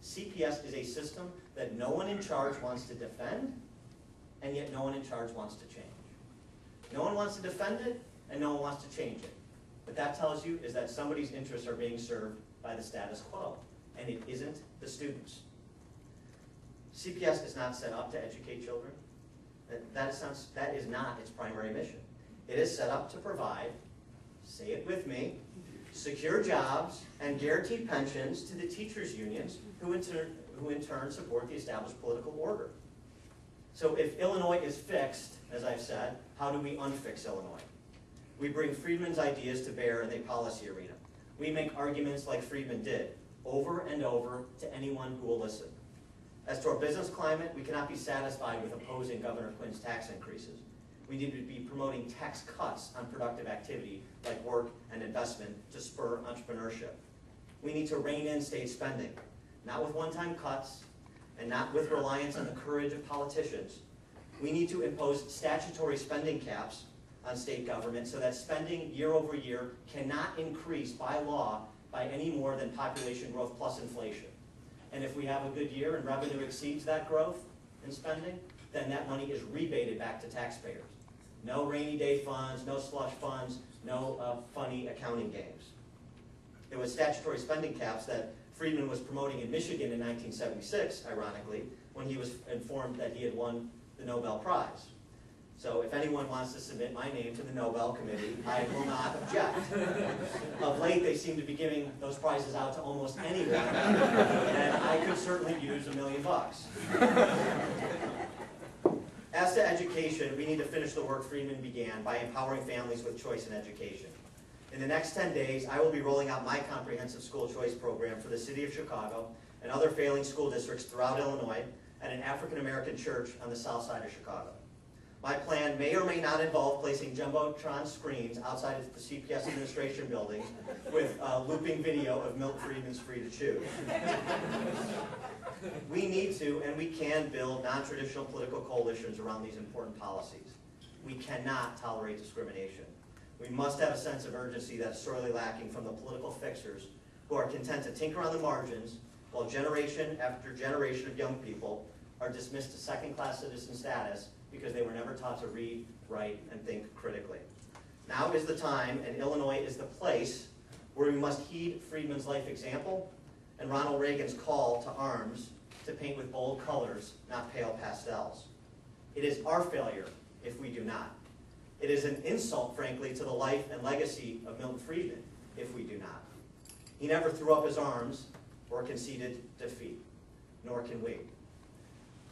CPS is a system that no one in charge wants to defend, and yet no one in charge wants to change. No one wants to defend it, and no one wants to change it. What that tells you is that somebody's interests are being served by the status quo, and it isn't the students. CPS is not set up to educate children. That is not its primary mission. It is set up to provide, say it with me, secure jobs and guaranteed pensions to the teachers' unions who in turn support the established political order. So if Illinois is fixed, as I've said, how do we unfix Illinois? We bring Friedman's ideas to bear in the policy arena. We make arguments like Friedman did, over and over to anyone who will listen. As to our business climate, we cannot be satisfied with opposing Governor Quinn's tax increases. We need to be promoting tax cuts on productive activity like work and investment to spur entrepreneurship. We need to rein in state spending, not with one-time cuts and not with reliance on the courage of politicians. We need to impose statutory spending caps on state government so that spending year over year cannot increase by law by any more than population growth plus inflation. And if we have a good year and revenue exceeds that growth in spending, then that money is rebated back to taxpayers. No rainy day funds, no slush funds, no funny accounting games. It was statutory spending caps that Friedman was promoting in Michigan in 1976, ironically, when he was informed that he had won the Nobel Prize. So if anyone wants to submit my name to the Nobel Committee, I will not object. Of late, they seem to be giving those prizes out to almost anyone, and I could certainly use $1 million. As to education, we need to finish the work Friedman began by empowering families with choice in education. In the next 10 days, I will be rolling out my comprehensive school choice program for the city of Chicago and other failing school districts throughout Illinois at an African-American church on the south side of Chicago. My plan may or may not involve placing Jumbotron screens outside of the CPS administration buildings with looping video of Milton Friedman's Free to Choose. We need to and we can build non-traditional political coalitions around these important policies. We cannot tolerate discrimination. We must have a sense of urgency that's sorely lacking from the political fixers who are content to tinker on the margins while generation after generation of young people are dismissed to second-class citizen status because they were never taught to read, write, and think critically. Now is the time, and Illinois is the place, where we must heed Friedman's life example and Ronald Reagan's call to arms to paint with bold colors, not pale pastels. It is our failure if we do not. It is an insult, frankly, to the life and legacy of Milton Friedman if we do not. He never threw up his arms or conceded defeat, nor can we.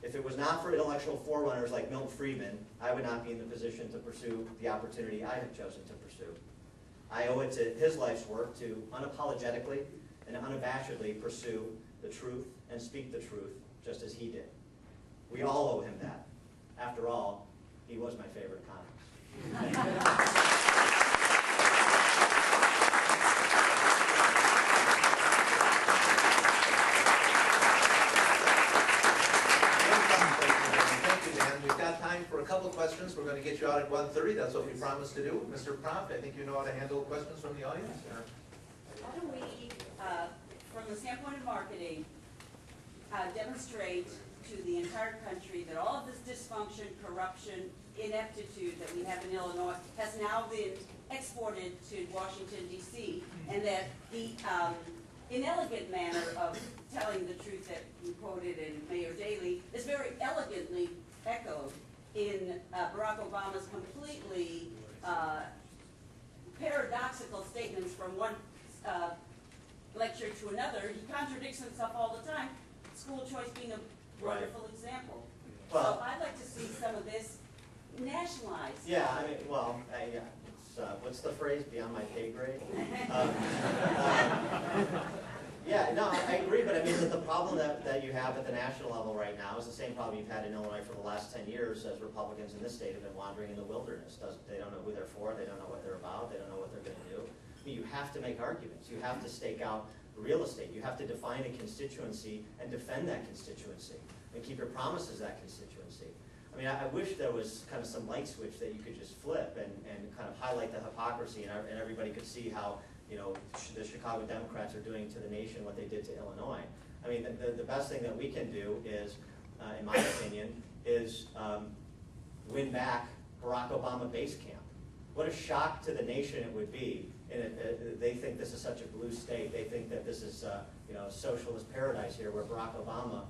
If it was not for intellectual forerunners like Milton Friedman, I would not be in the position to pursue the opportunity I have chosen to pursue. I owe it to his life's work to unapologetically and unabashedly pursue the truth and speak the truth just as he did. We all owe him that. After all, he was my favorite comic. Thank you. For a couple of questions, we're going to get you out at 1:30. That's what we promised to do. Mr. Proft, I think you know how to handle questions from the audience. How do we, from the standpoint of marketing, demonstrate to the entire country that all of this dysfunction, corruption, ineptitude that we have in Illinois has now been exported to Washington, D.C., and that the inelegant manner of telling the truth that you quoted in Mayor Daley is very elegantly echoed in Barack Obama's completely paradoxical statements from one lecture to another. He contradicts himself all the time, school choice being a wonderful example. Well, so I'd like to see some of this nationalized. Yeah, I mean, well, what's the phrase, beyond my pay grade? Yeah, no, I agree, but I mean, the problem that you have at the national level right now is the same problem you've had in Illinois for the last 10 years as Republicans in this state have been wandering in the wilderness. They don't know who they're for, they don't know what they're about, they don't know what they're going to do. I mean, you have to make arguments. You have to stake out real estate. You have to define a constituency and defend that constituency and keep your promises to that constituency. I mean, I wish there was kind of some light switch that you could just flip and kind of highlight the hypocrisy and everybody could see how, you know, the Chicago Democrats are doing to the nation what they did to Illinois. I I mean, the best thing that we can do is, in my opinion, is win back Barack Obama base camp. What a shock to the nation it would be. And they think this is such a blue state. They think that this is socialist paradise here where Barack Obama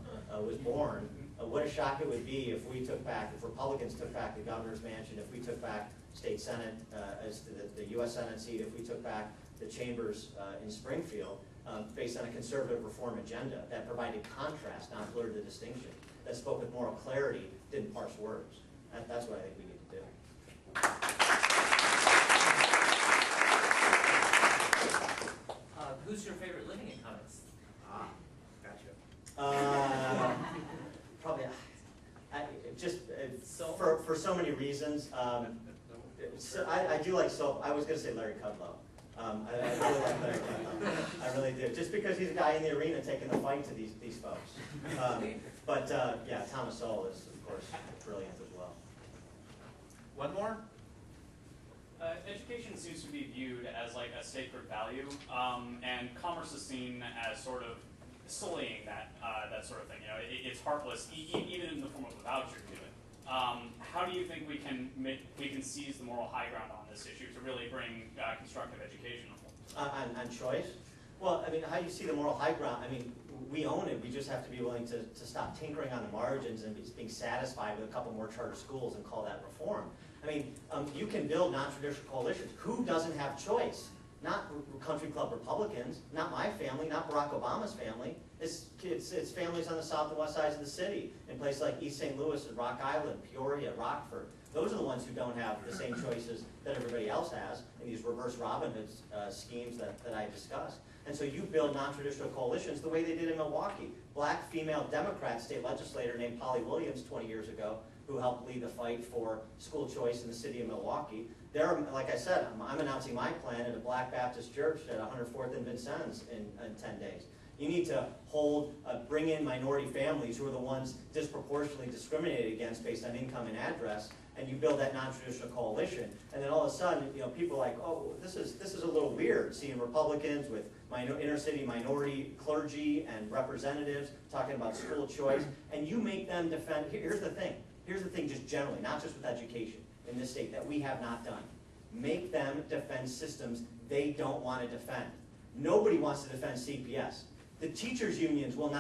was born. What a shock it would be if we took back, if Republicans took back the governor's mansion, if we took back state senate as to the U.S. Senate seat, if we took back the chambers in Springfield based on a conservative reform agenda that provided contrast, not blurred the distinction, that spoke with moral clarity, didn't parse words. That's what I think we need to do. Who's your favorite living economist? Gotcha. Probably, for so many reasons. I do like I was going to say Larry Kudlow. I really like Larry Kudlow. I really do. Just because he's a guy in the arena taking the fight to these folks. Yeah, Thomas Sowell is, of course, brilliant as well. One more? Education seems to be viewed as like a sacred value, and commerce is seen as sort of sullying that sort of thing. It's heartless, even in the form of a voucher to it. How do you think we can seize the moral high ground on this issue to really bring constructive education? On choice? Well, I mean, how do you see the moral high ground? I mean, we own it. We just have to be willing to stop tinkering on the margins and being satisfied with a couple more charter schools and call that reform. I mean, you can build non-traditional coalitions. Who doesn't have choice? Not country club Republicans, not my family, not Barack Obama's family. It's families on the south and west sides of the city, in places like East St. Louis and Rock Island, Peoria, Rockford. Those are the ones who don't have the same choices that everybody else has in these reverse Robin Hood schemes that I discussed. And so you build non-traditional coalitions the way they did in Milwaukee. Black female Democrat state legislator named Polly Williams 20 years ago, who helped lead the fight for school choice in the city of Milwaukee. Like I said, I'm announcing my plan at a Black Baptist church at 104th and Vincennes in 10 days. You need to bring in minority families who are the ones disproportionately discriminated against based on income and address, and you build that non-traditional coalition. And then all of a sudden, people are like, oh, this is a little weird, seeing Republicans with inner city minority clergy and representatives talking about school choice, and you make them defend. Here's the thing just generally, not just with education in this state, that we have not done. Make them defend systems they don't want to defend. Nobody wants to defend CPS. The teachers' unions won't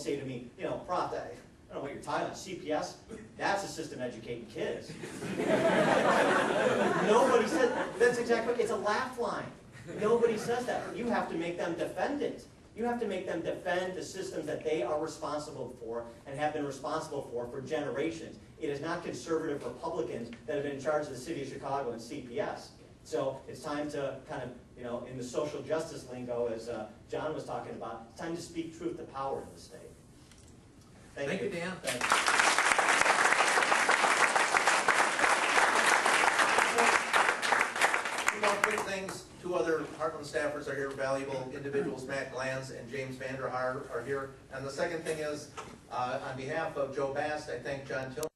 say to me, Proft, I don't know what you're talking about. CPS, that's a system educating kids. Nobody said, that's exactly, it's a laugh line. Nobody says that. You have to make them defend it. You have to make them defend the systems that they are responsible for and have been responsible for generations. It is not conservative Republicans that have been in charge of the city of Chicago and CPS. So it's time to kind of, in the social justice lingo, as John was talking about, it's time to speak truth to power in the state. Thank you, Dan. Thanks. Two more quick things. Two other Heartland staffers are here, valuable individuals. Matt Glanz and James Vanderhaar are here. And the second thing is, on behalf of Joe Bast, I thank John Tillman.